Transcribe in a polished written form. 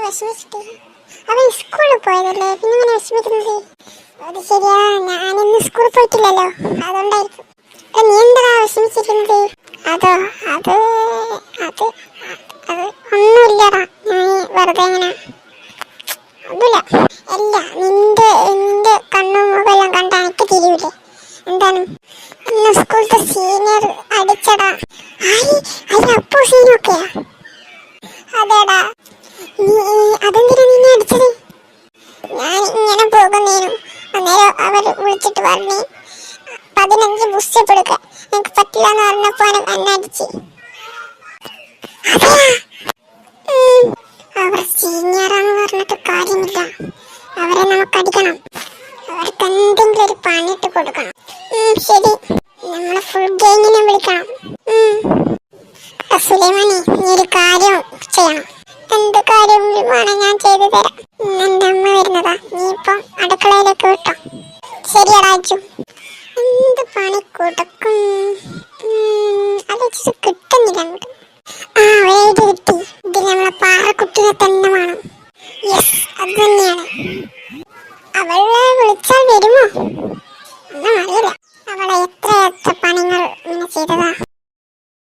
വിഷമിച്ചിട്ട്? അവൻ സ്കൂളിൽ പോയതല്ലേ, പിന്നെ ഇങ്ങനെ വിഷമിക്കുന്നത്? അത് ശരിയാ, ഞാനിന്ന് സ്കൂളിൽ പോയിട്ടില്ലല്ലോ, അതുകൊണ്ടായിരിക്കും. നീ എന്താ വിഷമിച്ചിരിക്കുന്നത്? അതോ അത് അത് അത് ഒന്നുമില്ലടാ, ഞാൻ വെറുതെ ഇങ്ങനെ. അതില്ല അല്ല, നിന്റെ കണ്ണും മുഖമെല്ലാം കണ്ട എനിക്ക് തിരിയൂലേ? എന്താണ് ഇന്ന് സ്കൂളത്തെ സീനിയർ അടിച്ചടാ. അപ്പോ സീനൊക്കെയാ? അതേടാ. അതെന്തിനാ നിന്നെ അടിച്ചത്? ഞാൻ ഇങ്ങനെ പോകുന്നേനും അന്നേരം അവർ വിളിച്ചിട്ട് പറഞ്ഞു 15 പുഷപ്പ് എടുക്കാൻ. എനിക്ക് പറ്റില്ല എന്ന് പറഞ്ഞപ്പോ എന്നെ അടിച്ച്. അവർ സീനിയറാന്ന് പറഞ്ഞിട്ട് കാര്യമില്ല, അവരെ നമുക്ക് അടിക്കണം. അവർക്ക് എന്തെങ്കിലും ഒരു പണിയിട്ട് കൊടുക്കണം. ശരി, നമ്മളെ ഫുൾ ഗെയിമിനെ വിളിക്കണം. സുലൈമാനി, നീ ഒരു കാര്യം ചെയ്യണം. എന്ത് കാര്യം വേണം ഞാൻ ചെയ്തു തരാം. എന്റെ അമ്മ വരുന്നതാ, നീ ഇപ്പം അടുക്കളയിലേക്ക് വിട്ടോ. ശരിയടാ അച്ചു. എന്ത് പണി കൊടുക്കും? അത് കിട്ടുന്നില്ല അങ്ങോട്ട്. ഒരു ഐഡിയ കിട്ടി. ഇതിൽ നമ്മളെ പാറക്കുട്ടിനെ തന്നെ വേണം. യെസ്, അത് തന്നെയാണ്. അവളെ വിളിച്ചാൽ വരുമോ? ഒന്നും അറിയില്ല. അവളെ എത്ര